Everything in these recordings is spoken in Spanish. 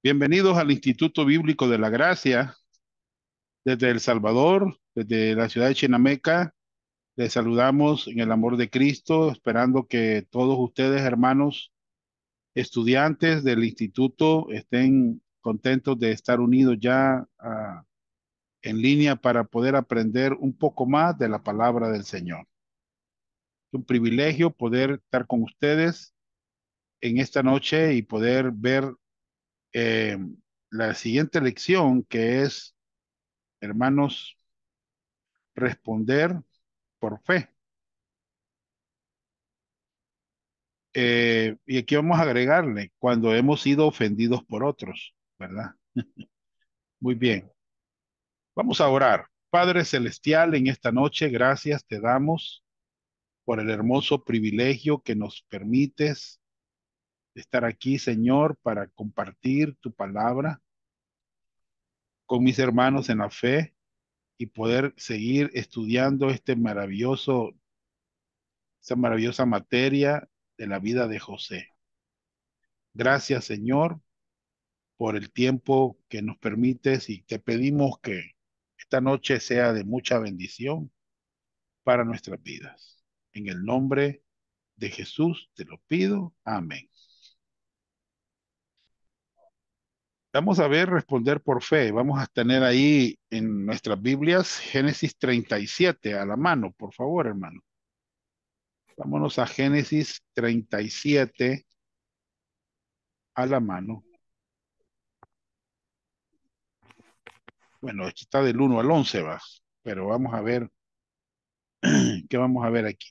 Bienvenidos al Instituto Bíblico de la Gracia desde El Salvador, desde la ciudad de Chinameca. Les saludamos en el amor de Cristo, esperando que todos ustedes, hermanos estudiantes del instituto, estén contentos de estar unidos ya en línea para poder aprender un poco más de la palabra del Señor. Es un privilegio poder estar con ustedes en esta noche y poder ver eh, la siguiente lección, que es, hermanos, responder por fe. Y aquí vamos a agregarle cuando hemos sido ofendidos por otros, ¿verdad? Muy bien. Vamos a orar. Padre Celestial, en esta noche, gracias te damos por el hermoso privilegio que nos permites estar aquí, Señor, para compartir tu palabra con mis hermanos en la fe y poder seguir estudiando esta maravillosa materia de la vida de José. Gracias, Señor, por el tiempo que nos permites y te pedimos que esta noche sea de mucha bendición para nuestras vidas. En el nombre de Jesús te lo pido. Amén. Vamos a ver responder por fe. Vamos a tener ahí en nuestras Biblias Génesis 37 a la mano, por favor, hermano. Vámonos a Génesis 37 a la mano. Bueno, aquí está del 1 al 11, va. Pero vamos a ver qué vamos a ver aquí.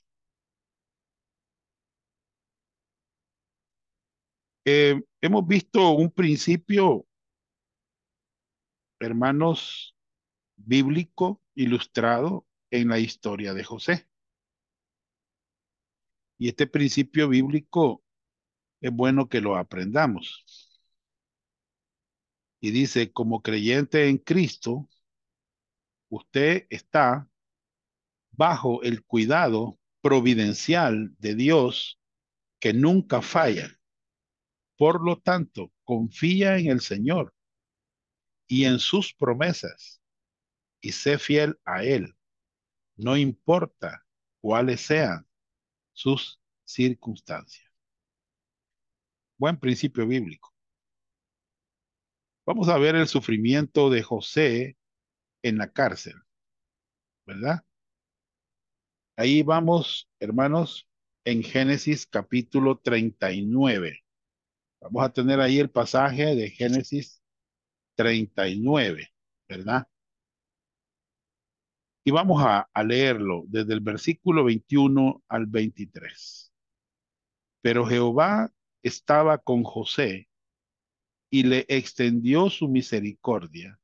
Hemos visto un principio, hermanos, bíblico ilustrado en la historia de José. Y este principio bíblico es bueno que lo aprendamos. Y dice, como creyente en Cristo, usted está bajo el cuidado providencial de Dios que nunca falla. Por lo tanto, confía en el Señor y en sus promesas y sé fiel a Él. No importa cuáles sean sus circunstancias. Buen principio bíblico. Vamos a ver el sufrimiento de José en la cárcel, ¿verdad? Ahí vamos, hermanos, en Génesis capítulo 39. Vamos a tener ahí el pasaje de Génesis 39, ¿verdad? Y vamos a leerlo desde el versículo 21 al 23. Pero Jehová estaba con José y le extendió su misericordia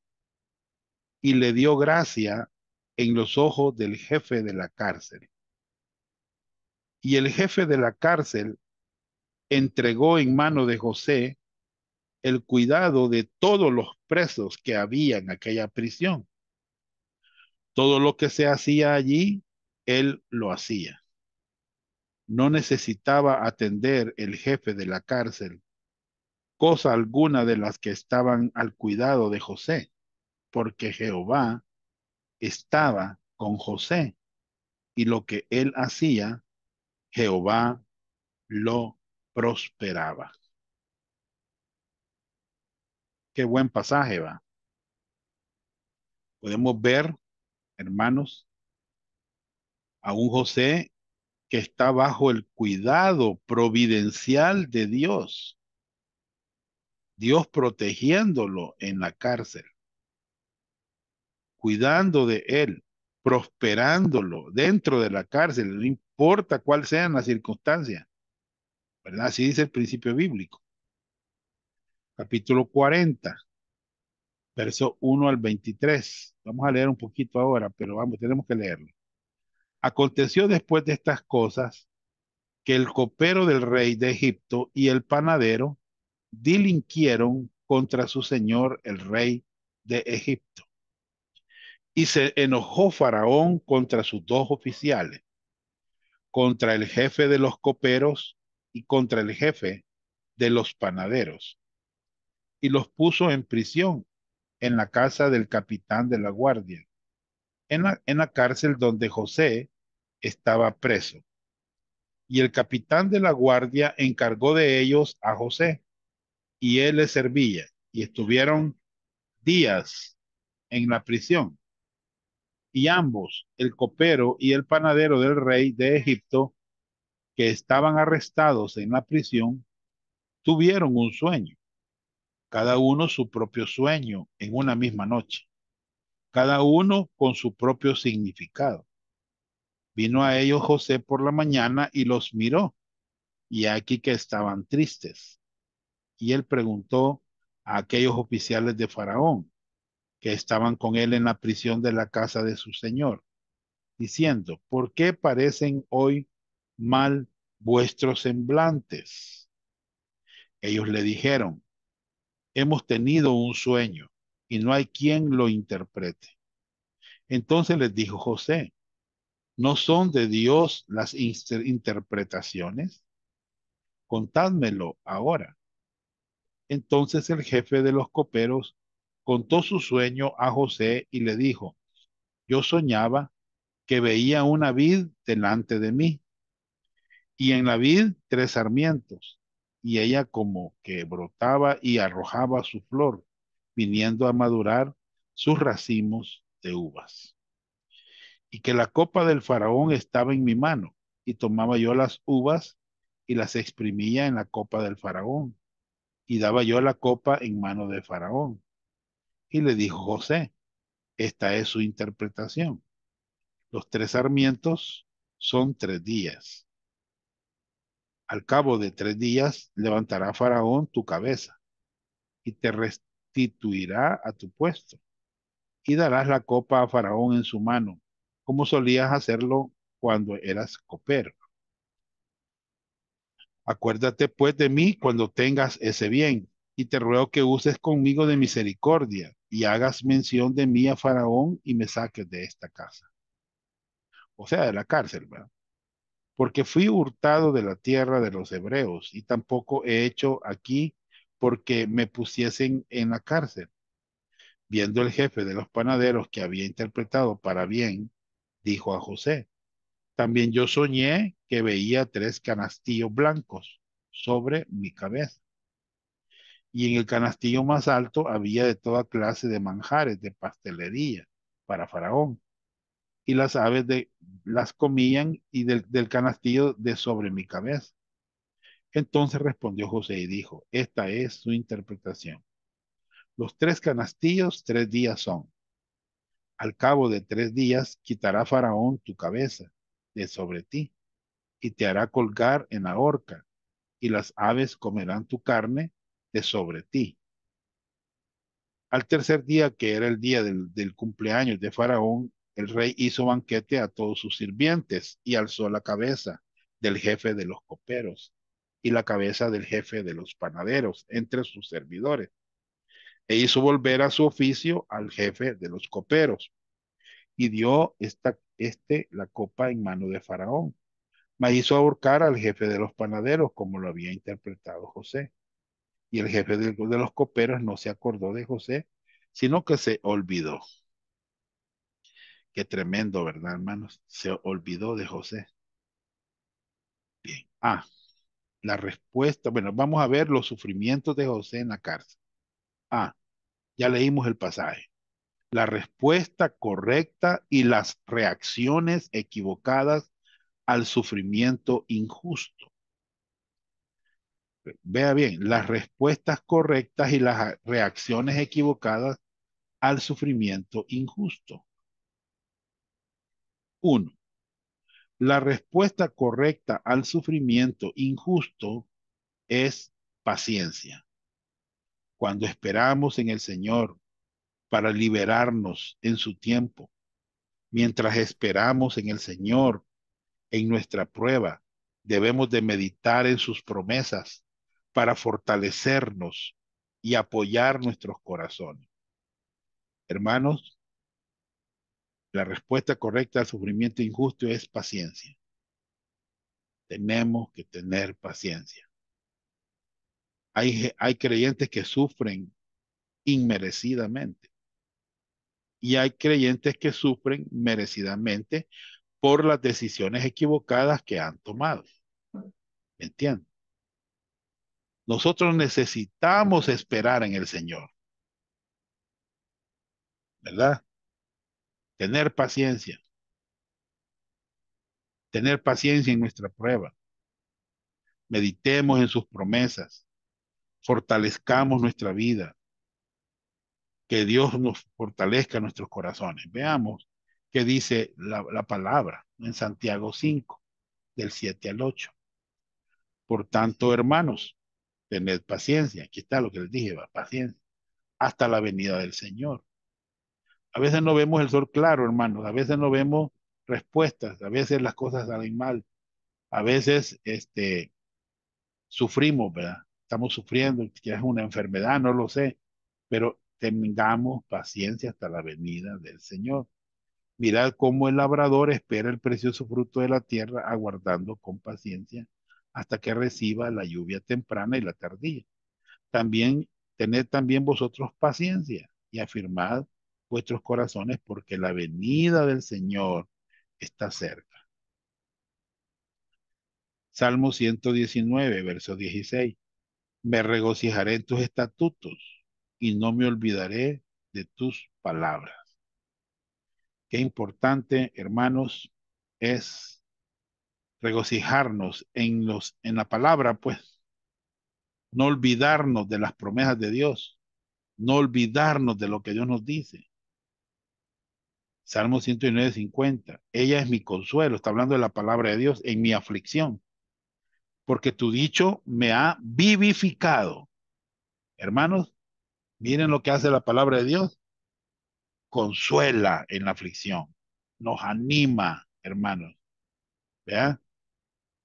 y le dio gracia en los ojos del jefe de la cárcel. Y el jefe de la cárcel entregó en mano de José el cuidado de todos los presos que había en aquella prisión. Todo lo que se hacía allí, él lo hacía. No necesitaba atender el jefe de la cárcel cosa alguna de las que estaban al cuidado de José, porque Jehová estaba con José y lo que él hacía, Jehová lo prosperaba. Qué buen pasaje va. Podemos ver, hermanos, a un José que está bajo el cuidado providencial de Dios, Dios protegiéndolo en la cárcel, cuidando de él, prosperándolo dentro de la cárcel, no importa cuál sean las circunstancias, ¿verdad? Así dice el principio bíblico. Capítulo 40, verso 1 al 23. Vamos a leer un poquito ahora, pero vamos, tenemos que leerlo. Aconteció después de estas cosas que el copero del rey de Egipto y el panadero delinquieron contra su señor el rey de Egipto. Y se enojó Faraón contra sus dos oficiales, contra el jefe de los coperos y contra el jefe de los panaderos. y los puso en prisión en la casa del capitán de la guardia, en la cárcel donde José estaba preso. Y el capitán de la guardia encargó de ellos a José, y él les servía, y estuvieron días en la prisión. Y ambos, el copero y el panadero del rey de Egipto, que estaban arrestados en la prisión, tuvieron un sueño, cada uno su propio sueño en una misma noche, cada uno con su propio significado. Vino a ellos José por la mañana y los miró, y aquí que estaban tristes. Y él preguntó a aquellos oficiales de Faraón que estaban con él en la prisión de la casa de su señor, diciendo, ¿por qué parecen hoy mal vuestros semblantes? Ellos le dijeron, hemos tenido un sueño y no hay quien lo interprete. Entonces les dijo José, ¿no son de Dios las interpretaciones? Contádmelo ahora. Entonces el jefe de los coperos contó su sueño a José y le dijo, yo soñaba que veía una vid delante de mí y en la vid tres sarmientos y ella como que brotaba y arrojaba su flor, viniendo a madurar sus racimos de uvas. Y que la copa del faraón estaba en mi mano y tomaba yo las uvas y las exprimía en la copa del faraón y daba yo la copa en mano de faraón. Y le dijo José, esta es su interpretación. Los tres sarmientos son 3 días. Al cabo de 3 días levantará Faraón tu cabeza y te restituirá a tu puesto y darás la copa a Faraón en su mano, como solías hacerlo cuando eras copero. Acuérdate pues de mí cuando tengas ese bien y te ruego que uses conmigo de misericordia y hagas mención de mí a Faraón y me saques de esta casa. O sea, de la cárcel, ¿verdad? Porque fui hurtado de la tierra de los hebreos y tampoco he hecho aquí porque me pusiesen en la cárcel. Viendo el jefe de los panaderos que había interpretado para bien, dijo a José, también yo soñé que veía 3 canastillos blancos sobre mi cabeza. Y en el canastillo más alto había de toda clase de manjares de pastelería para Faraón. Y las aves las comían y del canastillo de sobre mi cabeza. Entonces respondió José y dijo, esta es su interpretación. Los 3 canastillos 3 días son. Al cabo de 3 días quitará Faraón tu cabeza de sobre ti y te hará colgar en la horca y las aves comerán tu carne de sobre ti. Al tercer día, que era el día del cumpleaños de Faraón, el rey hizo banquete a todos sus sirvientes y alzó la cabeza del jefe de los coperos y la cabeza del jefe de los panaderos entre sus servidores, e hizo volver a su oficio al jefe de los coperos, y dio la copa en mano de Faraón. Mas hizo ahorcar al jefe de los panaderos, como lo había interpretado José. Y el jefe de los coperos no se acordó de José, sino que se olvidó. Qué tremendo, ¿verdad, hermanos? Se olvidó de José. Bien. La respuesta, bueno, vamos a ver los sufrimientos de José en la cárcel. Ya leímos el pasaje. La respuesta correcta y las reacciones equivocadas al sufrimiento injusto. Vea bien, las respuestas correctas y las reacciones equivocadas al sufrimiento injusto. 1. La respuesta correcta al sufrimiento injusto es paciencia. Cuando esperamos en el Señor para liberarnos en su tiempo, mientras esperamos en el Señor en nuestra prueba, debemos de meditar en sus promesas para fortalecernos y apoyar nuestros corazones. Hermanos, la respuesta correcta al sufrimiento injusto es paciencia. Tenemos que tener paciencia. Hay creyentes que sufren inmerecidamente y hay creyentes que sufren merecidamente por las decisiones equivocadas que han tomado. ¿Me entiendes? Nosotros necesitamos esperar en el Señor, ¿verdad? Tener paciencia en nuestra prueba. Meditemos en sus promesas, fortalezcamos nuestra vida, que Dios nos fortalezca nuestros corazones. Veamos qué dice la palabra en Santiago 5, del 7 al 8. Por tanto, hermanos, tened paciencia. Aquí está lo que les dije, paciencia, hasta la venida del Señor. A veces no vemos el sol claro, hermanos. A veces no vemos respuestas. A veces las cosas salen mal. A veces, sufrimos, ¿verdad? Estamos sufriendo, que es una enfermedad, no lo sé, pero tengamos paciencia hasta la venida del Señor. Mirad cómo el labrador espera el precioso fruto de la tierra, aguardando con paciencia hasta que reciba la lluvia temprana y la tardía. También tened también vosotros paciencia y afirmad vuestros corazones, porque la venida del Señor está cerca. Salmo 119, verso 16. Me regocijaré en tus estatutos y no me olvidaré de tus palabras. Qué importante, hermanos, es regocijarnos en la palabra, pues, no olvidarnos de las promesas de Dios, no olvidarnos de lo que Dios nos dice. Salmo 109, 50. Ella es mi consuelo, está hablando de la palabra de Dios en mi aflicción, porque tu dicho me ha vivificado. Hermanos, miren lo que hace la palabra de Dios, consuela en la aflicción, nos anima, hermanos, ¿vea?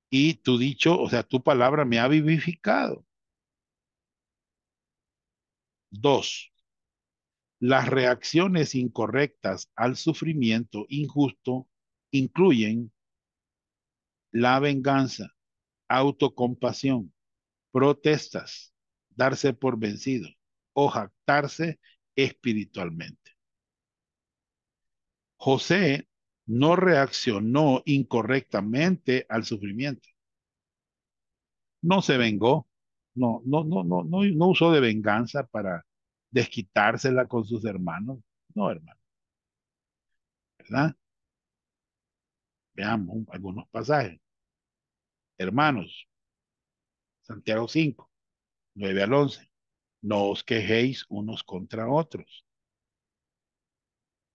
Y tu dicho, o sea, tu palabra me ha vivificado. Dos, las reacciones incorrectas al sufrimiento injusto incluyen la venganza, autocompasión, protestas, darse por vencido o jactarse espiritualmente. José no reaccionó incorrectamente al sufrimiento. No se vengó, no usó de venganza para desquitársela con sus hermanos. No, hermano, ¿verdad? Veamos algunos pasajes. Hermanos, Santiago 5, 9 al 11. No os quejéis unos contra otros,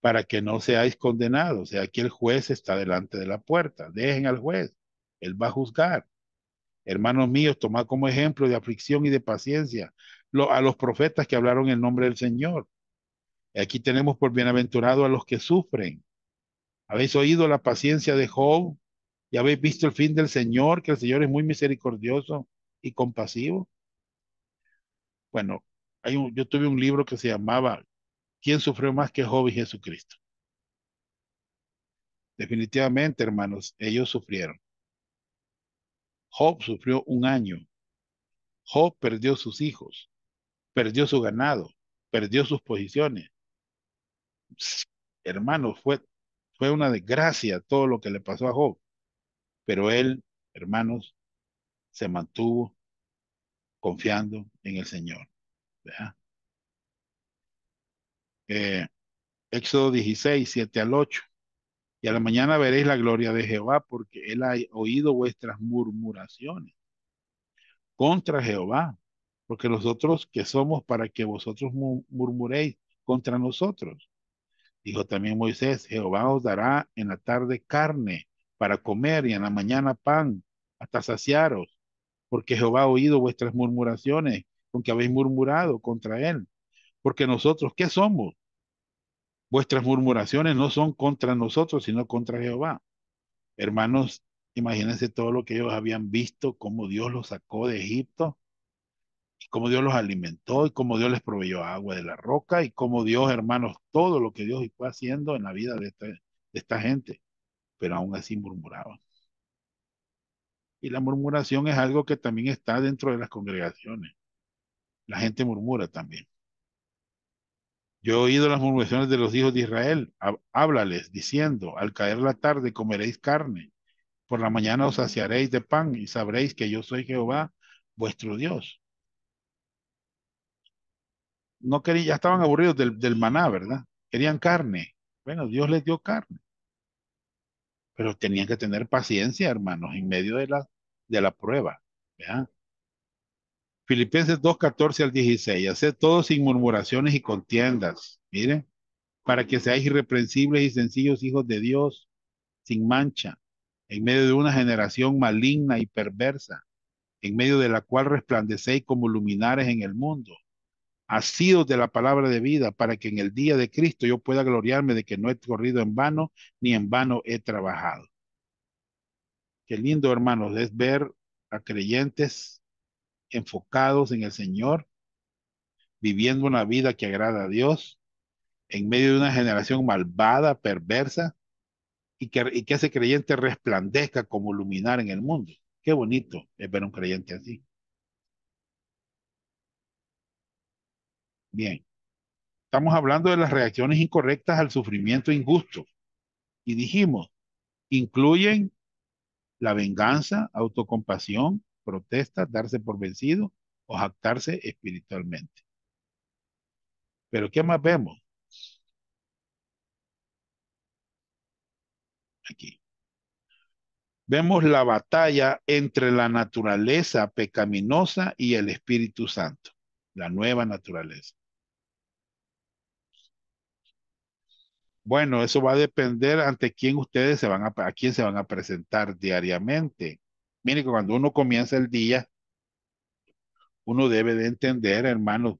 para que no seáis condenados. O sea, aquí el juez está delante de la puerta. Dejen al juez, él va a juzgar. Hermanos míos, tomad como ejemplo de aflicción y de paciencia a los profetas que hablaron en nombre del Señor. Aquí tenemos por bienaventurado a los que sufren. ¿Habéis oído la paciencia de Job? ¿Y habéis visto el fin del Señor? Que el Señor es muy misericordioso y compasivo. Bueno, yo tuve un libro que se llamaba ¿Quién sufrió más que Job y Jesucristo? Definitivamente, hermanos, ellos sufrieron. Job sufrió un año. Job perdió sus hijos, perdió su ganado, perdió sus posiciones. Hermanos, fue una desgracia todo lo que le pasó a Job, pero él, hermanos, se mantuvo confiando en el Señor. ¿Verdad? Eh, Éxodo 16, 7 al 8. Y a la mañana veréis la gloria de Jehová, porque él ha oído vuestras murmuraciones contra Jehová, porque nosotros que somos para que vosotros murmuréis contra nosotros. Dijo también Moisés, Jehová os dará en la tarde carne para comer y en la mañana pan hasta saciaros, porque Jehová ha oído vuestras murmuraciones con que habéis murmurado contra él. Porque nosotros, ¿qué somos? Vuestras murmuraciones no son contra nosotros, sino contra Jehová. Hermanos, imagínense todo lo que ellos habían visto, cómo Dios los sacó de Egipto, y cómo Dios los alimentó, y cómo Dios les proveyó agua de la roca, y cómo Dios, hermanos, todo lo que Dios fue haciendo en la vida de esta gente, pero aún así murmuraban. Y la murmuración es algo que también está dentro de las congregaciones. La gente murmura también. Yo he oído las murmuraciones de los hijos de Israel. Háblales diciendo, al caer la tarde comeréis carne, por la mañana os saciaréis de pan y sabréis que yo soy Jehová, vuestro Dios. No querían, ya estaban aburridos del maná, ¿verdad? Querían carne. Bueno, Dios les dio carne, pero tenían que tener paciencia, hermanos, en medio de la prueba. ¿Verdad? Filipenses 2:14 al 16. Haced todo sin murmuraciones y contiendas. Miren, para que seáis irreprensibles y sencillos hijos de Dios, sin mancha, en medio de una generación maligna y perversa, en medio de la cual resplandecéis como luminares en el mundo, asidos de la palabra de vida, para que en el día de Cristo yo pueda gloriarme de que no he corrido en vano, ni en vano he trabajado. Qué lindo, hermanos, es ver a creyentes enfocados en el Señor, viviendo una vida que agrada a Dios, en medio de una generación malvada, perversa, y que ese creyente resplandezca como luminar en el mundo. Qué bonito es ver un creyente así. Bien, estamos hablando de las reacciones incorrectas al sufrimiento injusto. Y dijimos, incluyen la venganza, autocompasión, protesta, darse por vencido o jactarse espiritualmente. Pero ¿qué más vemos aquí? Vemos la batalla entre la naturaleza pecaminosa y el Espíritu Santo, la nueva naturaleza. Bueno, eso va a depender ante quién ustedes a quién se van a presentar diariamente. Mire que cuando uno comienza el día, uno debe de entender, hermano,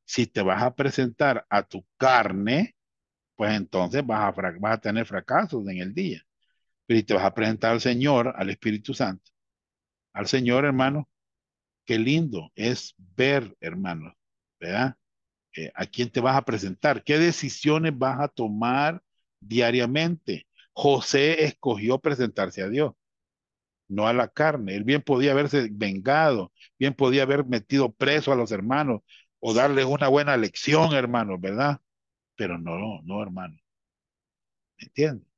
si te vas a presentar a tu carne, pues entonces vas a tener fracasos en el día. Pero si te vas a presentar al Señor, al Espíritu Santo, al Señor, hermano, qué lindo es ver, hermano, ¿verdad? ¿A quién te vas a presentar? ¿Qué decisiones vas a tomar diariamente? José escogió presentarse a Dios, no a la carne. Él bien podía haberse vengado, bien podía haber metido preso a los hermanos o darles una buena lección, hermanos, ¿verdad? Pero no, no, hermano, ¿me entiendes?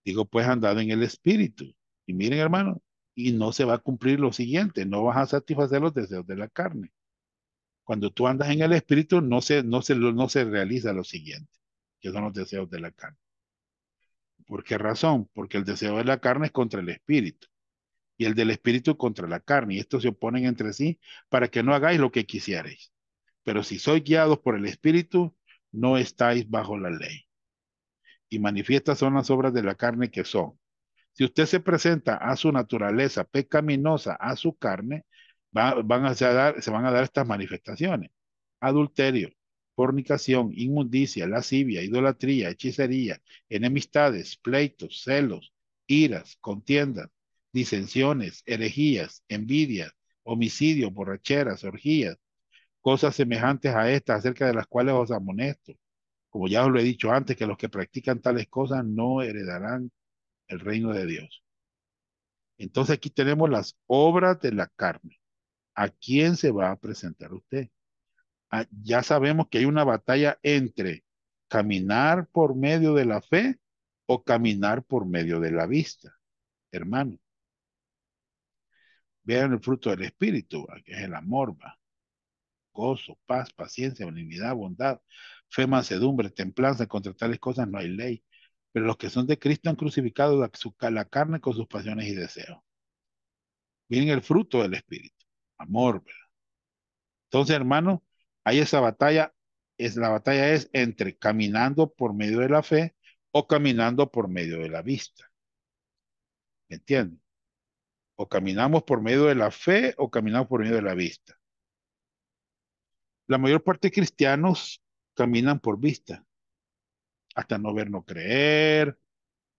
Digo, pues andad en el espíritu. Y miren, hermano, y no se va a cumplir lo siguiente, no vas a satisfacer los deseos de la carne. Cuando tú andas en el espíritu, no se realiza lo siguiente, que son los deseos de la carne. ¿Por qué razón? Porque el deseo de la carne es contra el espíritu y el del espíritu contra la carne, y estos se oponen entre sí para que no hagáis lo que quisierais. Pero si sois guiados por el espíritu, no estáis bajo la ley. Y manifiestas son las obras de la carne que son. Si usted se presenta a su naturaleza pecaminosa, a su carne, se van a dar estas manifestaciones: adulterio, fornicación, inmundicia, lascivia, idolatría, hechicería, enemistades, pleitos, celos, iras, contiendas, disensiones, herejías, envidias, homicidios, borracheras, orgías, cosas semejantes a estas, acerca de las cuales os amonesto. Como ya os lo he dicho antes, que los que practican tales cosas no heredarán el reino de Dios. Entonces aquí tenemos las obras de la carne. ¿A quién se va a presentar usted? Ya sabemos que hay una batalla entre caminar por medio de la fe o caminar por medio de la vista. Hermano, vean el fruto del Espíritu, que es el amor, va, gozo, paz, paciencia, benignidad, bondad, fe, mansedumbre, templanza. Contra tales cosas no hay ley. Pero los que son de Cristo han crucificado la carne con sus pasiones y deseos. Miren el fruto del Espíritu, amor, ¿verdad? Entonces, hermano, hay esa batalla, la batalla es entre caminando por medio de la fe o caminando por medio de la vista. ¿Me entienden? O caminamos por medio de la fe o caminamos por medio de la vista. La mayor parte de cristianos caminan por vista, hasta no ver, no creer.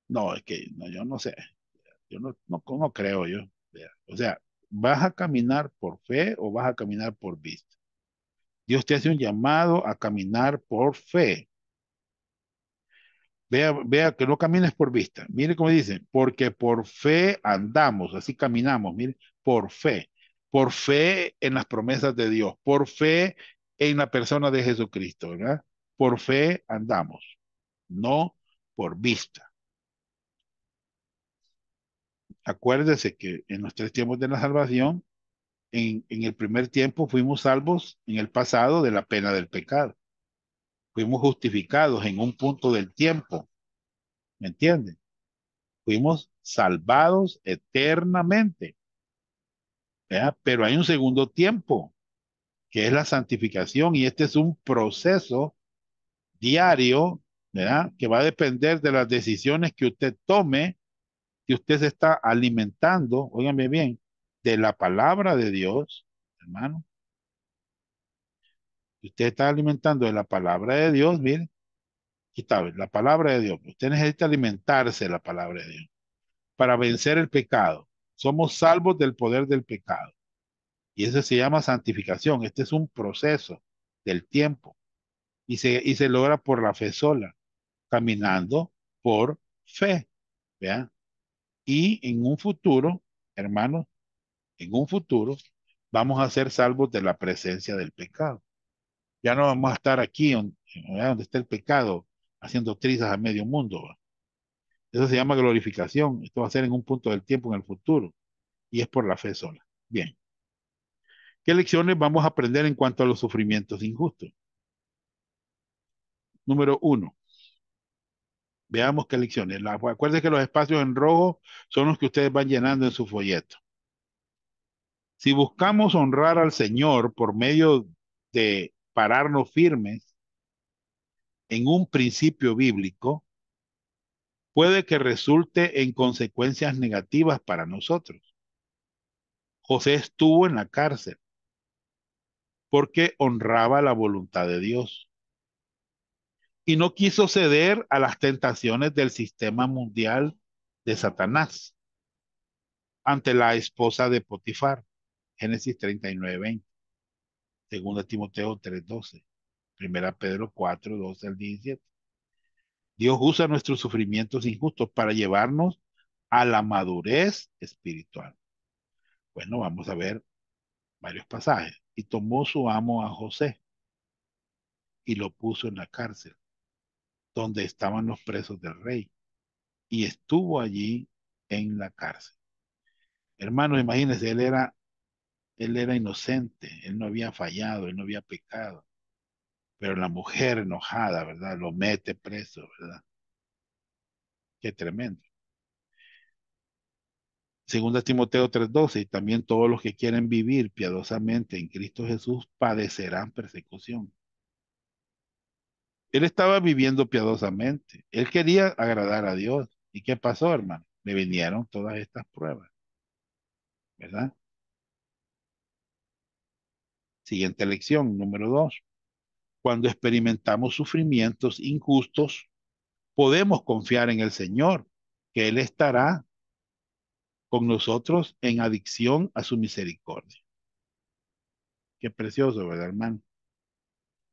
No, es que no, yo no sé, yo no creo yo. O sea, ¿vas a caminar por fe o vas a caminar por vista? Dios te hace un llamado a caminar por fe. Vea que no camines por vista. Mire cómo dice, porque por fe andamos, así caminamos, mire, por fe. por fe en las promesas de Dios, por fe en la persona de Jesucristo, ¿verdad? Por fe andamos, no por vista. Acuérdese que en los tres tiempos de la salvación, en el primer tiempo fuimos salvos en el pasado de la pena del pecado. Fuimos justificados en un punto del tiempo, ¿me entienden? Fuimos salvados eternamente, ¿verdad? Pero hay un segundo tiempo, que es la santificación, y este es un proceso diario, ¿verdad? Que va a depender de las decisiones que usted tome, que usted se está alimentando, óigame bien, de la palabra de Dios, hermano. Si usted está alimentando de la palabra de Dios, mire, aquí está, la palabra de Dios. Usted necesita alimentarse de la palabra de Dios para vencer el pecado. Somos salvos del poder del pecado. Y eso se llama santificación. Este es un proceso del tiempo y se logra por la fe sola, caminando por fe. ¿Vean? Y en un futuro, hermanos, en un futuro vamos a ser salvos de la presencia del pecado. Ya no vamos a estar aquí donde está el pecado, haciendo trizas a medio mundo. ¿Va? Eso se llama glorificación. Esto va a ser en un punto del tiempo en el futuro y es por la fe sola. Bien, ¿qué lecciones vamos a aprender en cuanto a los sufrimientos injustos? Número uno, veamos qué lecciones. Acuérdense que los espacios en rojo son los que ustedes van llenando en su folleto. Si buscamos honrar al Señor por medio de pararnos firmes en un principio bíblico, puede que resulte en consecuencias negativas para nosotros. José estuvo en la cárcel porque honraba la voluntad de Dios y no quiso ceder a las tentaciones del sistema mundial de Satanás ante la esposa de Potifar. Génesis 39:20, segunda Timoteo 3:12, primera Pedro 4:12 al 17. Dios usa nuestros sufrimientos injustos para llevarnos a la madurez espiritual. Bueno, vamos a ver varios pasajes. Y tomó su amo a José y lo puso en la cárcel, donde estaban los presos del rey, y estuvo allí en la cárcel. Hermanos, imagínense, él era inocente, él no había fallado, él no había pecado, pero la mujer enojada, ¿verdad? Lo mete preso, ¿verdad? Qué tremendo. Segunda Timoteo 3:12, y también todos los que quieren vivir piadosamente en Cristo Jesús padecerán persecución. Él estaba viviendo piadosamente, él quería agradar a Dios. ¿Y qué pasó, hermano? Le vinieron todas estas pruebas, ¿verdad? Siguiente lección, número 2. Cuando experimentamos sufrimientos injustos, podemos confiar en el Señor, que Él estará con nosotros en adicción a su misericordia. Qué precioso, ¿verdad, hermano?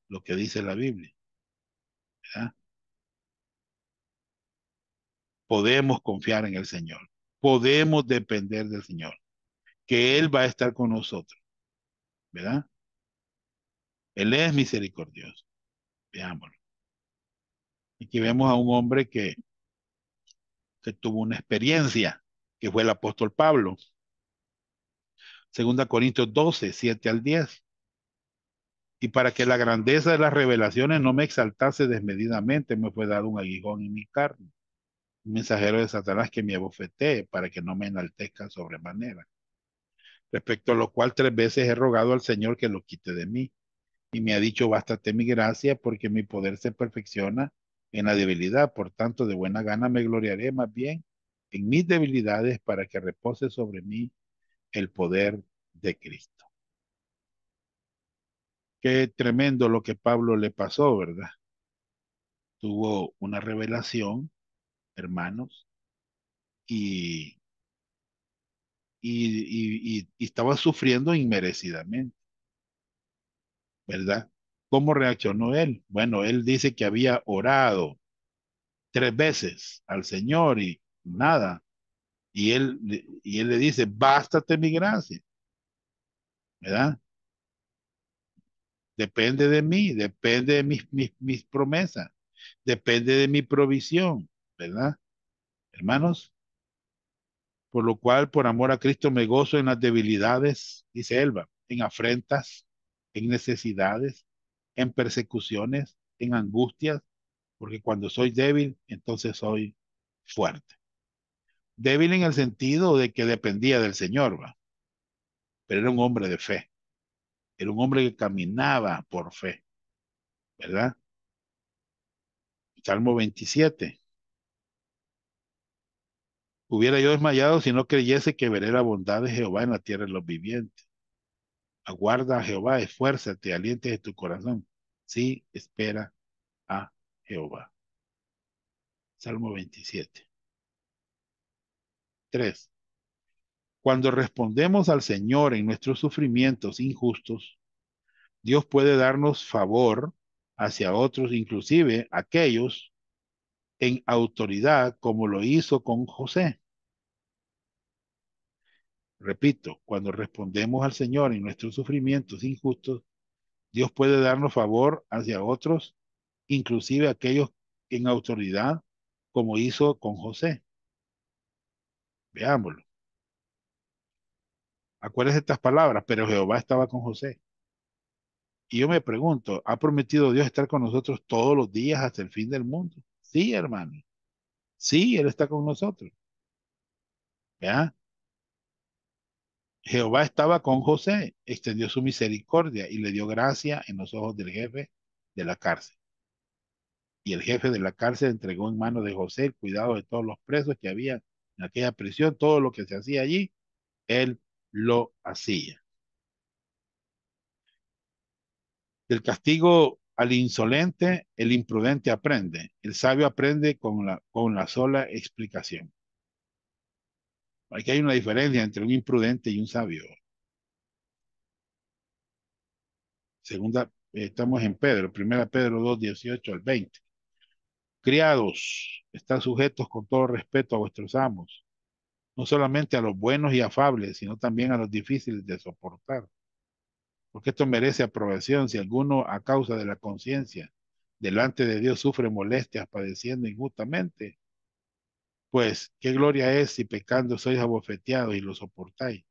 Lo que dice la Biblia, ¿verdad? Podemos confiar en el Señor, podemos depender del Señor, que Él va a estar con nosotros, ¿verdad? Él es misericordioso, veámoslo. Aquí vemos a un hombre que tuvo una experiencia, que fue el apóstol Pablo. Segunda Corintios 12:7 al 10. Y para que la grandeza de las revelaciones no me exaltase desmedidamente, me fue dado un aguijón en mi carne, un mensajero de Satanás que me abofetee para que no me enaltezca sobremanera. Respecto a lo cual 3 veces he rogado al Señor que lo quite de mí. Y me ha dicho, bástate mi gracia, porque mi poder se perfecciona en la debilidad. Por tanto, de buena gana me gloriaré más bien en mis debilidades para que repose sobre mí el poder de Cristo. Qué tremendo lo que Pablo le pasó, ¿verdad? Tuvo una revelación, hermanos, y, y estaba sufriendo inmerecidamente, ¿verdad? ¿Cómo reaccionó él? Bueno, él dice que había orado 3 veces al Señor y nada. Y él le dice, bástate mi gracia. ¿verdad? Depende de mí, depende de mis promesas, depende de mi provisión, ¿verdad? Hermanos, por lo cual, por amor a Cristo, me gozo en las debilidades, dice Elba, en afrentas, en necesidades, en persecuciones, en angustias, porque cuando soy débil, entonces soy fuerte. Débil en el sentido de que dependía del Señor, ¿va? Pero era un hombre de fe, era un hombre que caminaba por fe, ¿verdad? Salmo 27. Hubiera yo desmayado si no creyese que veré la bondad de Jehová en la tierra de los vivientes. Aguarda a Jehová, esfuérzate, aliente de tu corazón. Sí, espera a Jehová. Salmo 27. 3. Cuando respondemos al Señor en nuestros sufrimientos injustos, Dios puede darnos favor hacia otros, inclusive aquellos en autoridad, como lo hizo con José. Repito, cuando respondemos al Señor en nuestros sufrimientos injustos, Dios puede darnos favor hacia otros, inclusive aquellos en autoridad, como hizo con José. Veámoslo. Acuérdense estas palabras, pero Jehová estaba con José. Y yo me pregunto, ¿ha prometido Dios estar con nosotros todos los días hasta el fin del mundo? Sí, hermano. Sí, Él está con nosotros. ¿Ya? Jehová estaba con José, extendió su misericordia y le dio gracia en los ojos del jefe de la cárcel. Y el jefe de la cárcel entregó en manos de José el cuidado de todos los presos que había en aquella prisión, todo lo que se hacía allí, él lo hacía. Del castigo al insolente, el imprudente aprende. El sabio aprende con la sola explicación. Aquí hay una diferencia entre un imprudente y un sabio. Segunda, estamos en Pedro, primera Pedro 2, 18 al 20. Criados, están sujetos con todo respeto a vuestros amos, no solamente a los buenos y afables, sino también a los difíciles de soportar, porque esto merece aprobación si alguno a causa de la conciencia delante de Dios sufre molestias padeciendo injustamente, pues qué gloria es si pecando sois abofeteados y lo soportáis,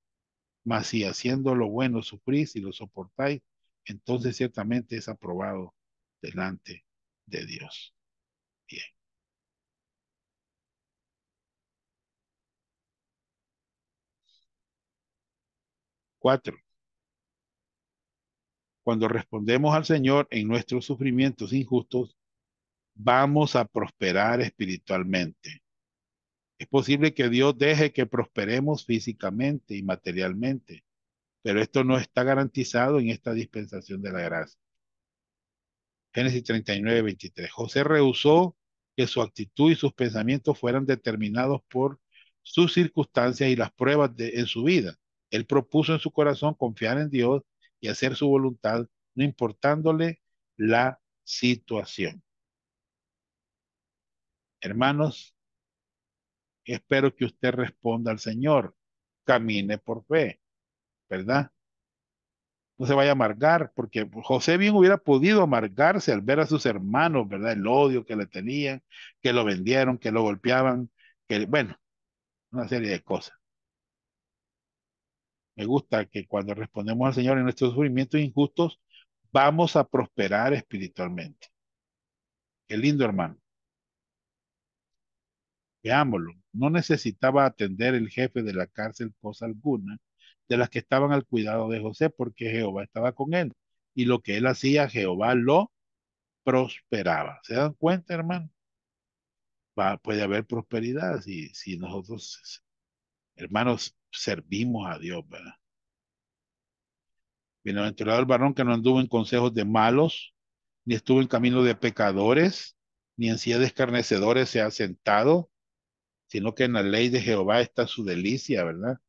mas si haciendo lo bueno sufrís y lo soportáis, entonces ciertamente es aprobado delante de Dios. Bien. 4. Cuando respondemos al Señor en nuestros sufrimientos injustos, vamos a prosperar espiritualmente. Es posible que Dios deje que prosperemos físicamente y materialmente, pero esto no está garantizado en esta dispensación de la gracia. Génesis 39, 23. José rehusó que su actitud y sus pensamientos fueran determinados por sus circunstancias y las pruebas en su vida. Él propuso en su corazón confiar en Dios y hacer su voluntad, no importándole la situación. Hermanos, espero que usted responda al Señor. Camine por fe, ¿verdad? No se vaya a amargar, porque José bien hubiera podido amargarse al ver a sus hermanos, ¿verdad? El odio que le tenían, que lo vendieron, que lo golpeaban, que, bueno, una serie de cosas. Me gusta que cuando respondemos al Señor en nuestros sufrimientos injustos, vamos a prosperar espiritualmente. Qué lindo, hermano. Veámoslo. No necesitaba atender el jefe de la cárcel cosa alguna de las que estaban al cuidado de José, porque Jehová estaba con él. Y lo que él hacía, Jehová lo prosperaba. ¿Se dan cuenta, hermano? Puede haber prosperidad si nosotros, hermanos, servimos a Dios, ¿verdad? Bienaventurado el varón que no anduvo en consejos de malos, ni estuvo en camino de pecadores, ni en silla de escarnecedores se ha sentado, sino que en la ley de Jehová está su delicia, ¿verdad?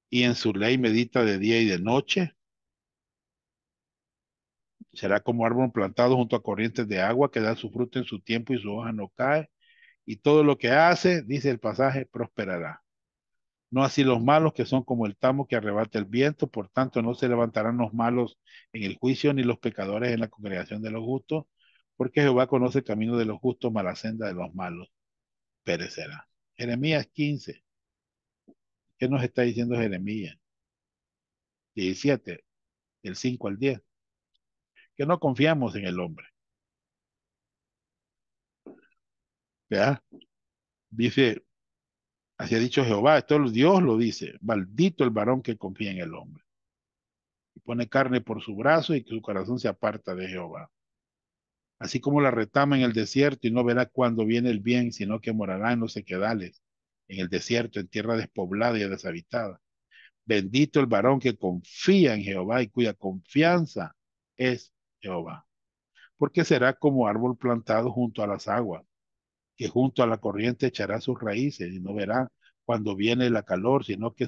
Y en su ley medita de día y de noche. Será como árbol plantado junto a corrientes de agua que da su fruto en su tiempo y su hoja no cae. Y todo lo que hace, dice el pasaje, prosperará. No así los malos, que son como el tamo que arrebata el viento. Por tanto, no se levantarán los malos en el juicio, ni los pecadores en la congregación de los justos, porque Jehová conoce el camino de los justos, mas la senda de los malos perecerá. Jeremías 15. ¿Qué nos está diciendo Jeremías? 17, del 5 al 10. Que no confiamos en el hombre. ¿Ya? Dice, así ha dicho Jehová, esto Dios lo dice, maldito el varón que confía en el hombre. Y pone carne por su brazo y que su corazón se aparta de Jehová. Así como la retama en el desierto y no verá cuándo viene el bien, sino que morará en los sequedales, en el desierto, en tierra despoblada y deshabitada. Bendito el varón que confía en Jehová y cuya confianza es Jehová. Porque será como árbol plantado junto a las aguas, que junto a la corriente echará sus raíces y no verá cuando viene la calor, sino que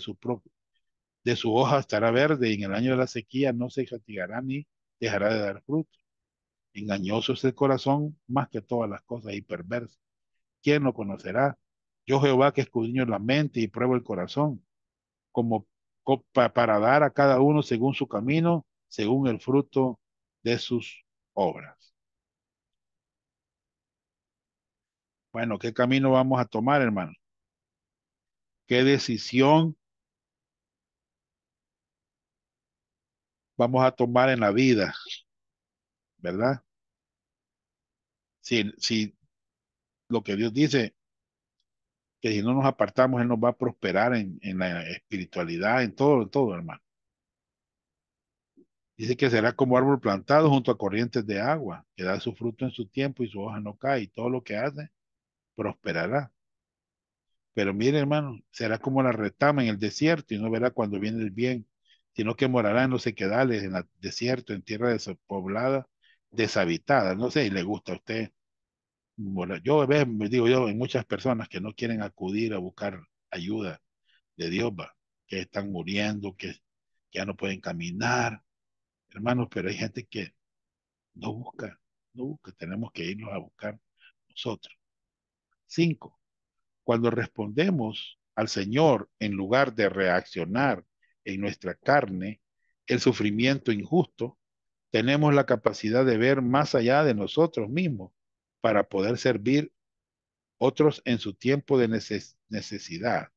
de su hoja estará verde y en el año de la sequía no se fatigará ni dejará de dar fruto. Engañoso es el corazón más que todas las cosas y perverso. ¿Quién lo conocerá? Yo Jehová que escudriño la mente y pruebo el corazón, como para dar a cada uno según su camino, según el fruto de sus obras. Bueno, ¿qué camino vamos a tomar, hermano? ¿Qué decisión vamos a tomar en la vida, verdad? Si lo que Dios dice, que si no nos apartamos, Él nos va a prosperar en la espiritualidad, en todo, hermano. Dice que será como árbol plantado junto a corrientes de agua, que da su fruto en su tiempo y su hoja no cae, y todo lo que hace prosperará. Pero mire, hermano, será como la retama en el desierto y no verá cuando viene el bien, sino que morará en los sequedales, en el desierto, en tierra despoblada, deshabitada. No sé, y le gusta a usted. Yo me digo yo, en muchas personas que no quieren acudir a buscar ayuda de Dios, va, que están muriendo, que ya no pueden caminar, hermanos, pero hay gente que no busca, no busca, tenemos que irnos a buscar nosotros. 5. Cuando respondemos al Señor en lugar de reaccionar en nuestra carne, el sufrimiento injusto, tenemos la capacidad de ver más allá de nosotros mismos para poder servir otros en su tiempo de necesidad.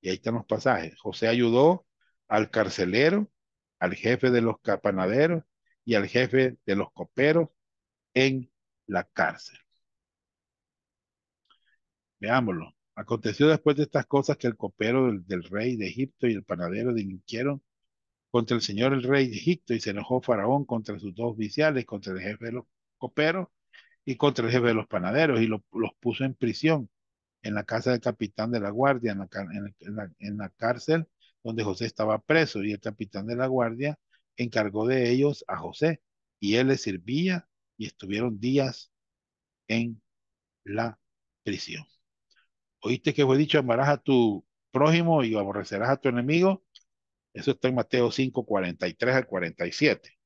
Y ahí están los pasajes. José ayudó al carcelero, al jefe de los panaderos y al jefe de los coperos en la cárcel. Veámoslo. Aconteció después de estas cosas que el copero del rey de Egipto y el panadero delinquieron contra el señor el rey de Egipto y se enojó Faraón contra sus dos oficiales, contra el jefe de los coperos y contra el jefe de los panaderos y los puso en prisión en la casa del capitán de la guardia, en la cárcel donde José estaba preso y el capitán de la guardia encargó de ellos a José y él les servía y estuvieron días en la prisión. ¿Oíste que fue dicho, amarás a tu prójimo y aborrecerás a tu enemigo? Eso está en Mateo 5, 43 al 47.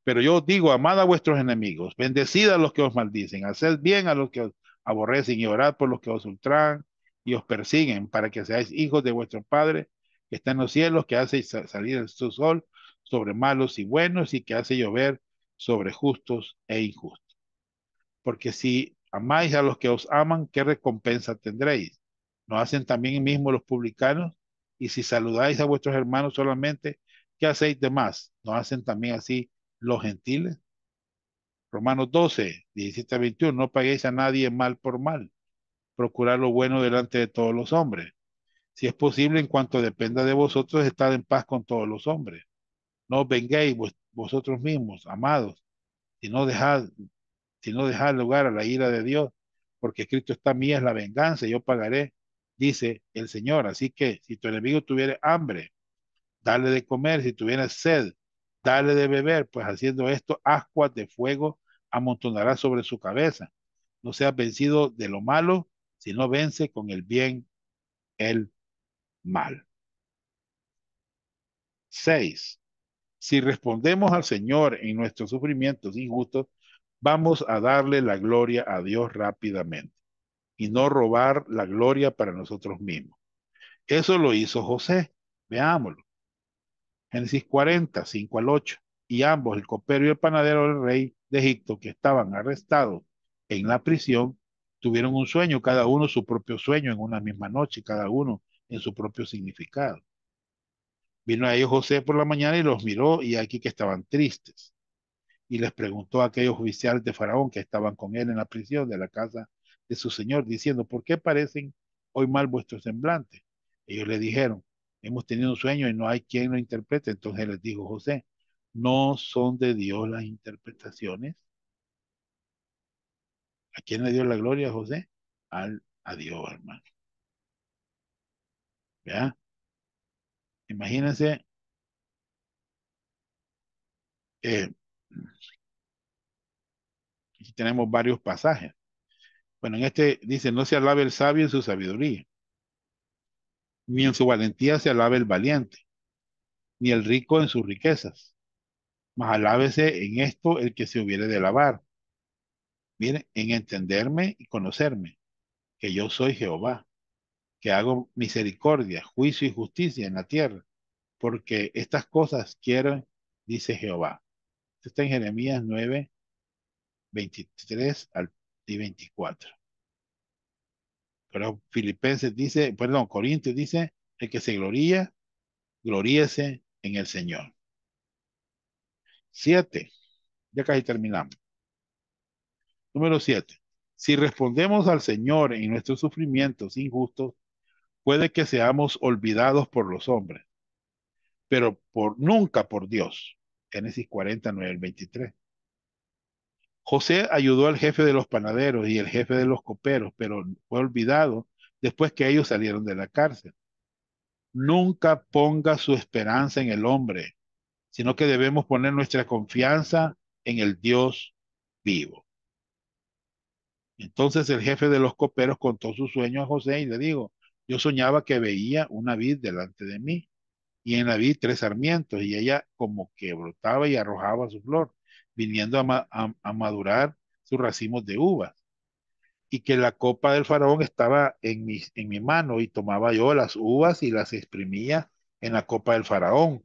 Pero yo os digo, amad a vuestros enemigos, bendecid a los que os maldicen, haced bien a los que os aborrecen y orad por los que os ultrajan y os persiguen, para que seáis hijos de vuestro Padre que está en los cielos, que hace salir su sol sobre malos y buenos y que hace llover sobre justos e injustos. Porque si amáis a los que os aman, ¿qué recompensa tendréis? ¿No hacen también mismo los publicanos? Y si saludáis a vuestros hermanos solamente, ¿qué hacéis de más? ¿No hacen también así los gentiles? Romanos 12, 17 a 21, no paguéis a nadie mal por mal, procurad lo bueno delante de todos los hombres. Si es posible, en cuanto dependa de vosotros, estad en paz con todos los hombres. No os venguéis vosotros mismos, amados, sino dejad si no dejar lugar a la ira de Dios, porque escrito está, mía es la venganza, yo pagaré, dice el Señor. Así que si tu enemigo tuviera hambre, dale de comer, si tuviera sed, dale de beber, pues haciendo esto, ascuas de fuego amontonará sobre su cabeza. No seas vencido de lo malo, sino vence con el bien el mal. 6. Si respondemos al Señor en nuestros sufrimientos injustos, vamos a darle la gloria a Dios rápidamente y no robar la gloria para nosotros mismos. Eso lo hizo José. Veámoslo. Génesis 40, 5 al 8. Y ambos, el copero y el panadero del rey de Egipto, que estaban arrestados en la prisión, tuvieron un sueño, cada uno su propio sueño en una misma noche, cada uno en su propio significado. Vino a ellos José por la mañana y los miró y aquí que estaban tristes. Y les preguntó a aquellos oficiales de Faraón que estaban con él en la prisión de la casa de su señor, diciendo, ¿por qué parecen hoy mal vuestros semblantes? Ellos le dijeron, hemos tenido un sueño y no hay quien lo interprete. Entonces les dijo José, ¿no son de Dios las interpretaciones? ¿A quién le dio la gloria José? A Dios, hermano. ¿Ya? Imagínense, eh, aquí tenemos varios pasajes. Bueno, en este dice, no se alabe el sabio en su sabiduría, ni en su valentía se alabe el valiente, ni el rico en sus riquezas, mas alábese en esto el que se hubiere de alabar. Miren, en entenderme y conocerme, que yo soy Jehová, que hago misericordia, juicio y justicia en la tierra, porque estas cosas quiero, dice Jehová. Esto está en Jeremías 9, 23 y 24. Pero Filipenses dice, perdón, Corintios dice, el que se gloría, gloríese en el Señor. 7, ya casi terminamos. Número 7. Si respondemos al Señor en nuestros sufrimientos injustos, puede que seamos olvidados por los hombres, pero nunca por Dios. Génesis 49, 23. José ayudó al jefe de los panaderos y el jefe de los coperos, pero fue olvidado después que ellos salieron de la cárcel. Nunca ponga su esperanza en el hombre, sino que debemos poner nuestra confianza en el Dios vivo. Entonces el jefe de los coperos contó su sueño a José y le dijo, yo soñaba que veía una vid delante de mí y en la vid tres sarmientos y ella como que brotaba y arrojaba su flor, viniendo a madurar sus racimos de uvas y que la copa del faraón estaba en mi mano y tomaba yo las uvas y las exprimía en la copa del faraón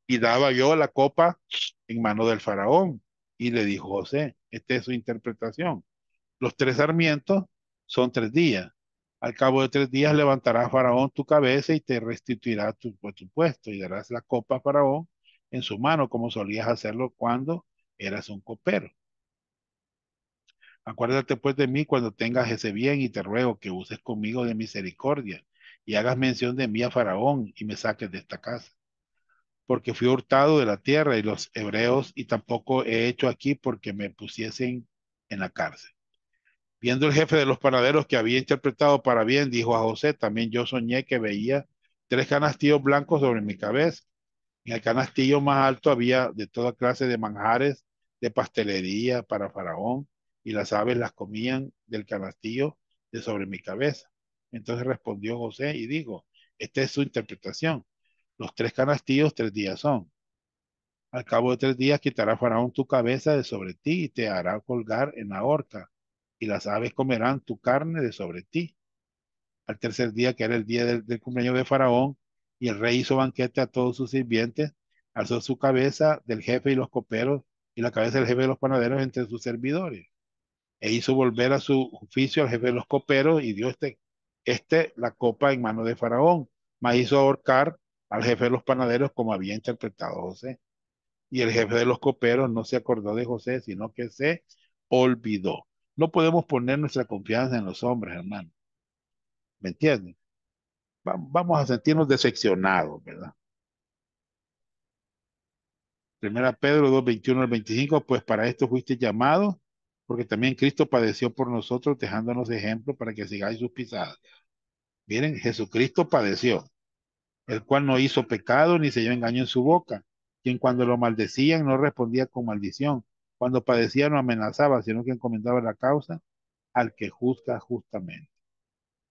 y daba yo la copa en mano del faraón y le dijo José, esta es su interpretación. Los tres sarmientos son 3 días. Al cabo de 3 días levantará Faraón tu cabeza y te restituirá tu puesto y darás la copa a Faraón en su mano, como solías hacerlo cuando eras un copero. Acuérdate pues de mí cuando tengas ese bien y te ruego que uses conmigo de misericordia y hagas mención de mí a Faraón y me saques de esta casa. Porque fui hurtado de la tierra y los hebreos y tampoco he hecho aquí porque me pusiesen en la cárcel. Viendo el jefe de los panaderos que había interpretado para bien, dijo a José, también yo soñé que veía 3 canastillos blancos sobre mi cabeza. En el canastillo más alto había de toda clase de manjares de pastelería para Faraón, y las aves las comían del canastillo de sobre mi cabeza. Entonces respondió José y dijo, esta es su interpretación. Los 3 canastillos 3 días son. Al cabo de 3 días quitará Faraón tu cabeza de sobre ti y te hará colgar en la horca, y las aves comerán tu carne de sobre ti. Al tercer día, que era el día del cumpleaños de Faraón, y el rey hizo banquete a todos sus sirvientes, alzó su cabeza del jefe y los coperos, y la cabeza del jefe de los panaderos entre sus servidores. E hizo volver a su oficio al jefe de los coperos, y dio la copa en mano de Faraón, mas hizo ahorcar al jefe de los panaderos como había interpretado José. Y el jefe de los coperos no se acordó de José, sino que se olvidó. No podemos poner nuestra confianza en los hombres, hermano. ¿Me entienden? Vamos a sentirnos decepcionados, ¿verdad? Primera Pedro 2, 21 al 25, pues para esto fuiste llamados, porque también Cristo padeció por nosotros, dejándonos ejemplo para que sigáis sus pisadas. Miren, Jesucristo padeció, el cual no hizo pecado ni se dio engaño en su boca, quien cuando lo maldecían no respondía con maldición, cuando padecía no amenazaba, sino que encomendaba la causa al que juzga justamente,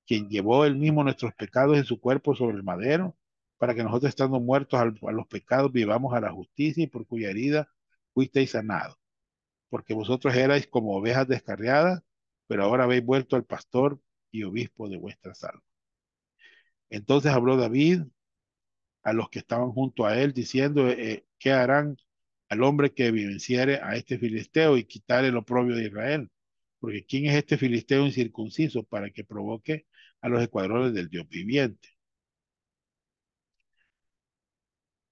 quien llevó él mismo nuestros pecados en su cuerpo sobre el madero, para que nosotros estando muertos a los pecados vivamos a la justicia y por cuya herida fuisteis sanados, porque vosotros erais como ovejas descarriadas, pero ahora habéis vuelto al pastor y obispo de vuestra almas. Entonces habló David a los que estaban junto a él, diciendo, ¿qué harán al hombre que venciere a este filisteo y quitarle el oprobio de Israel? Porque ¿quién es este filisteo incircunciso para que provoque a los escuadrones del Dios viviente?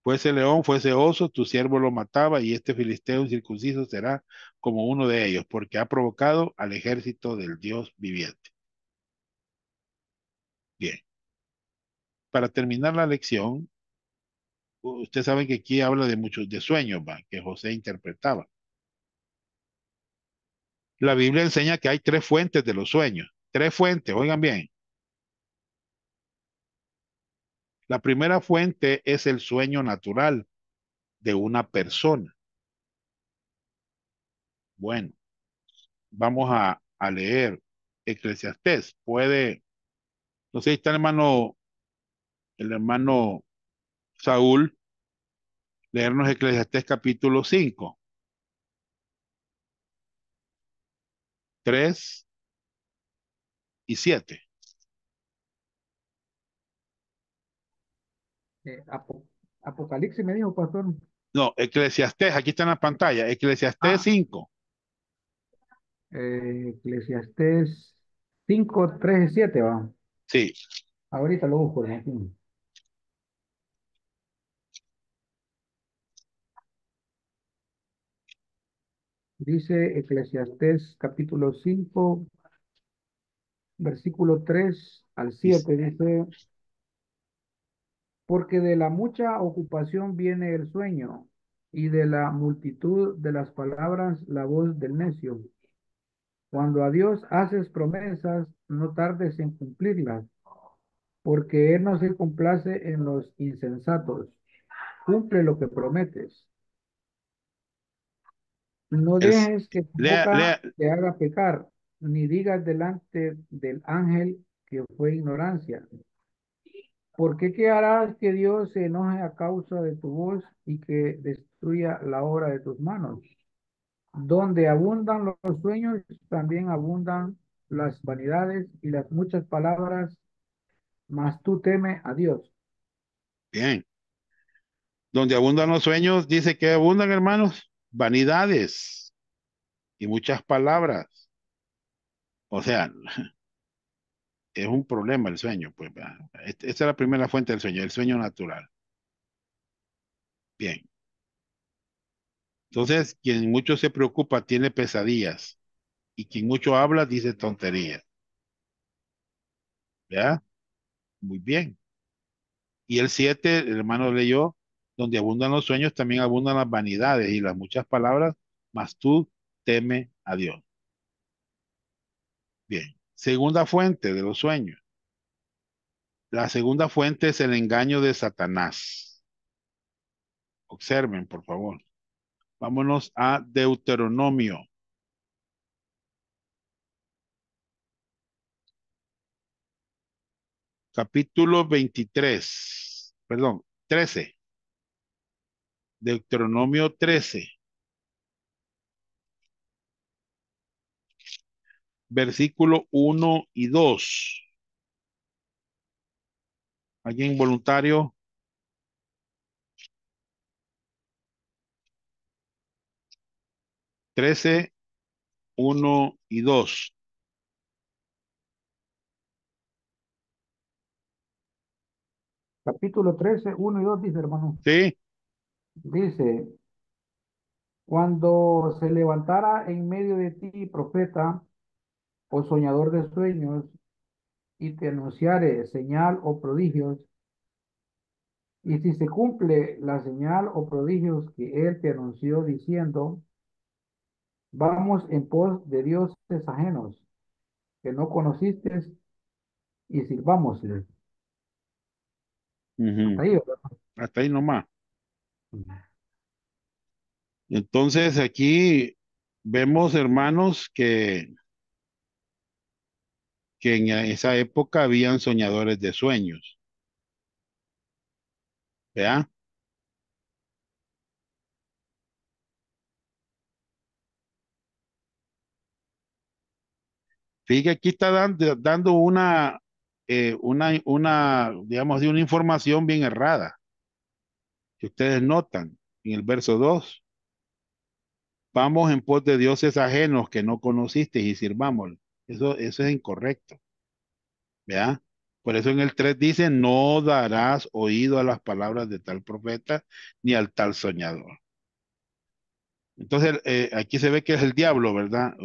Fuese león, fuese oso, tu siervo lo mataba, y este filisteo incircunciso será como uno de ellos, porque ha provocado al ejército del Dios viviente. Bien, para terminar la lección, usted sabe que aquí habla de muchos de sueños, ¿va? Que José interpretaba. La Biblia enseña que hay tres fuentes de los sueños. Tres fuentes, oigan bien. La primera fuente es el sueño natural de una persona. Bueno, vamos a leer Eclesiastés. Puede, no sé si está el hermano Saúl, leernos Eclesiastés capítulo 5, 3 y 7. Apo- Apocalipsis me dijo, pastor. No, Eclesiastés, aquí está en la pantalla, Eclesiastés Ah, 5. Eclesiastés 5 3 y 7 va. Sí, Ahorita lo busco, hermano. Dice Eclesiastés capítulo 5 versículo 3 al y- 7 dice, porque de la mucha ocupación viene el sueño, y de la multitud de las palabras la voz del necio. Cuando a Dios haces promesas, no tardes en cumplirlas, porque Él no se complace en los insensatos. Cumple lo que prometes. No el- dejes que tu lea, boca lea, te haga pecar, ni digas delante del ángel que fue ignorancia. ¿Por qué harás que Dios se enoje a causa de tu voz y que destruya la obra de tus manos? Donde abundan los sueños, también abundan las vanidades y las muchas palabras, mas tú teme a Dios. bien. Donde abundan los sueños, dice que abundan, hermanos, vanidades y muchas palabras. O sea, es un problema el sueño, pues. ¿Verdad? Esta es la primera fuente del sueño, el sueño natural. Bien. Entonces, quien mucho se preocupa tiene pesadillas, y quien mucho habla dice tonterías. ¿Ya? Muy bien. Y el 7, el hermano leyó, donde abundan los sueños, también abundan las vanidades y las muchas palabras, mas tú teme a Dios. Bien. Segunda fuente de los sueños. La segunda fuente es el engaño de Satanás. Observen, por favor. Vámonos a Deuteronomio, capítulo 23, perdón, 13. Deuteronomio 13, versículo 1 y 2. ¿Alguien voluntario? 13, 1 y 2. Capítulo 13 1 y 2 dice, hermano. ¿Sí? Dice, cuando se levantara en medio de ti profeta o soñador de sueños y te anunciare señal o prodigios, y si se cumple la señal o prodigios que él te anunció diciendo, vamos en pos de dioses ajenos que no conociste y sirvámosles. Hasta Ujú. ahí, ¿verdad? Hasta ahí nomás. Entonces aquí vemos, hermanos, que en esa época habían soñadores de sueños. ¿Vea? Fíjate, aquí está dando digamos, de una información bien errada, que ustedes notan en el verso 2. Vamos en pos de dioses ajenos que no conociste y sirvámoslos. Eso es incorrecto, ¿ya? Por eso en el 3 dice, no darás oído a las palabras de tal profeta ni al tal soñador. Entonces, aquí se ve que es el diablo, ¿verdad?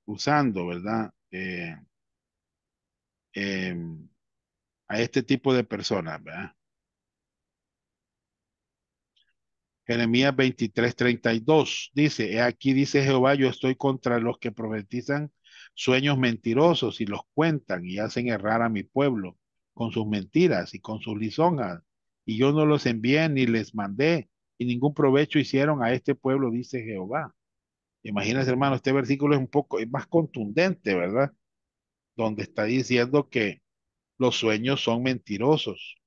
Usando, ¿verdad? Em, a este tipo de personas, ¿verdad? Jeremías 23:32 dice, "He aquí dice Jehová, yo estoy contra los que profetizan sueños mentirosos y los cuentan y hacen errar a mi pueblo con sus mentiras y con sus lisonjas. Y yo no los envié ni les mandé y ningún provecho hicieron a este pueblo, dice Jehová." Imagínense, hermano, este versículo es más contundente, ¿verdad? Donde está diciendo que los sueños son mentirosos,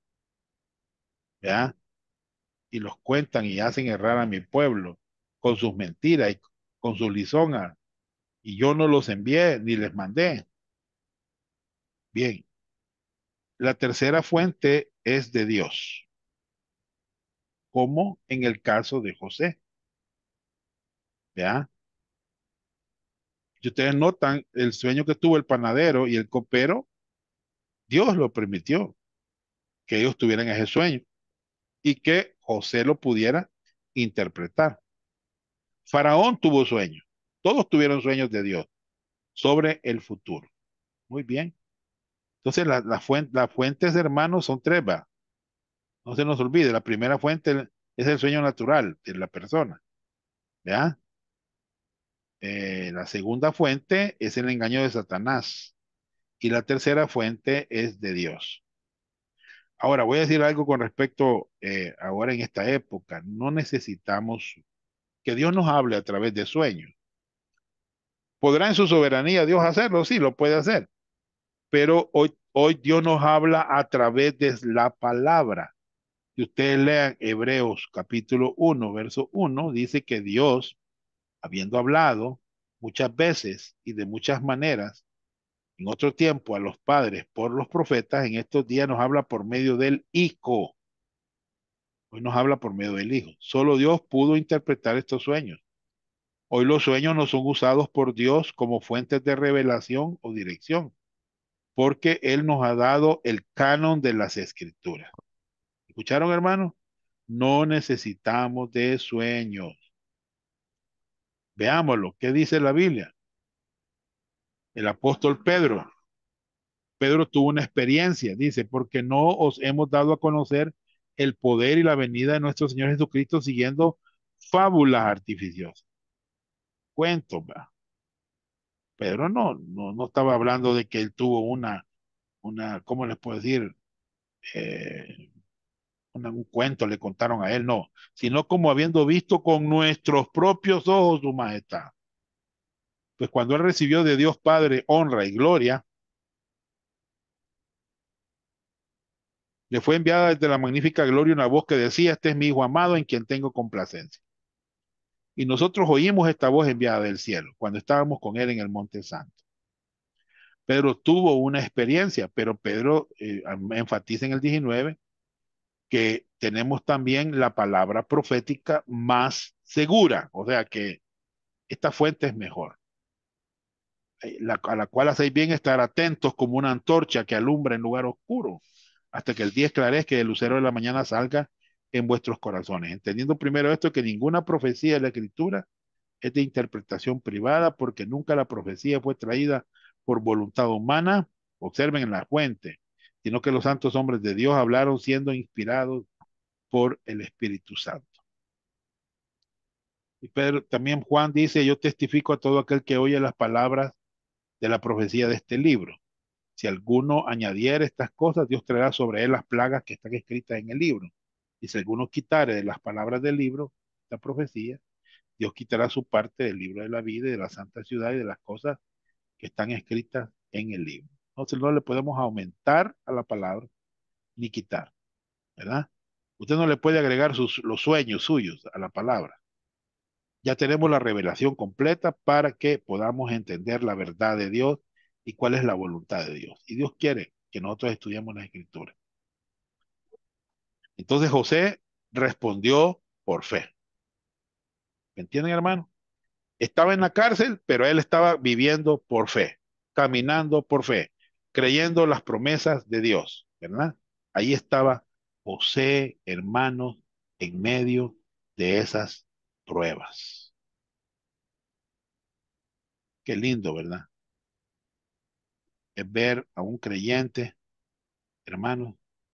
¿ya? Y los cuentan y hacen errar a mi pueblo con sus mentiras y con sus lisonjas, y yo no los envié ni les mandé. Bien, la tercera fuente es de Dios, como en el caso de José, ¿ya? Si ustedes notan el sueño que tuvo el panadero y el copero, Dios lo permitió que ellos tuvieran ese sueño y que José lo pudiera interpretar. Faraón tuvo sueños, todos tuvieron sueños de Dios sobre el futuro. Muy bien. Entonces, las fuentes, hermanos, son tres, ¿va? No se nos olvide, la primera fuente es el sueño natural de la persona, ¿ya? La segunda fuente es el engaño de Satanás y la tercera fuente es de Dios. Ahora, voy a decir algo con respecto, ahora en esta época. No necesitamos que Dios nos hable a través de sueños. ¿Podrá en su soberanía Dios hacerlo? Sí, lo puede hacer. Pero hoy Dios nos habla a través de la palabra. Si ustedes lean Hebreos capítulo 1, verso 1, dice que Dios, habiendo hablado muchas veces y de muchas maneras, en otro tiempo a los padres por los profetas, en estos días nos habla por medio del Hijo. Hoy nos habla por medio del Hijo. Solo Dios pudo interpretar estos sueños. Hoy los sueños no son usados por Dios como fuentes de revelación o dirección, porque Él nos ha dado el canon de las Escrituras. ¿Escucharon, hermano? No necesitamos de sueños. Veámoslo. ¿Qué dice la Biblia? El apóstol Pedro. Pedro tuvo una experiencia, dice, porque no os hemos dado a conocer el poder y la venida de nuestro Señor Jesucristo siguiendo fábulas artificiosas. Cuentos, ¿verdad? Pedro no estaba hablando de que él tuvo ¿cómo les puedo decir? Eh, un cuento le contaron a él, no, sino como habiendo visto con nuestros propios ojos su majestad. Pues cuando él recibió de Dios Padre honra y gloria, le fue enviada desde la magnífica gloria una voz que decía, este es mi hijo amado en quien tengo complacencia. Y nosotros oímos esta voz enviada del cielo cuando estábamos con él en el Monte Santo. Pedro tuvo una experiencia, pero Pedro enfatiza en el 19 que tenemos también la palabra profética más segura, o sea que esta fuente es mejor, a la cual hacéis bien estar atentos como una antorcha que alumbra en lugar oscuro, hasta que el día esclarezca y el lucero de la mañana salga en vuestros corazones. Entendiendo primero esto, que ninguna profecía de la Escritura es de interpretación privada, porque nunca la profecía fue traída por voluntad humana, observen en la fuente, sino que los santos hombres de Dios hablaron siendo inspirados por el Espíritu Santo. Y Pedro, también Juan dice, yo testifico a todo aquel que oye las palabras de la profecía de este libro. Si alguno añadiere estas cosas, Dios traerá sobre él las plagas que están escritas en el libro. Y si alguno quitare de las palabras del libro, esta profecía, Dios quitará su parte del libro de la vida y de la santa ciudad y de las cosas que están escritas en el libro. Entonces no le podemos aumentar a la palabra ni quitar, ¿verdad? Usted no le puede agregar los sueños suyos a la palabra. Ya tenemos la revelación completa para que podamos entender la verdad de Dios y cuál es la voluntad de Dios. Y Dios quiere que nosotros estudiamos la Escritura. Entonces José respondió por fe. ¿Me entienden, hermano? Estaba en la cárcel, pero él estaba viviendo por fe, caminando por fe, creyendo las promesas de Dios, ¿verdad? Ahí estaba José, hermano, en medio de esas pruebas. Qué lindo, ¿verdad? Es ver a un creyente, hermano,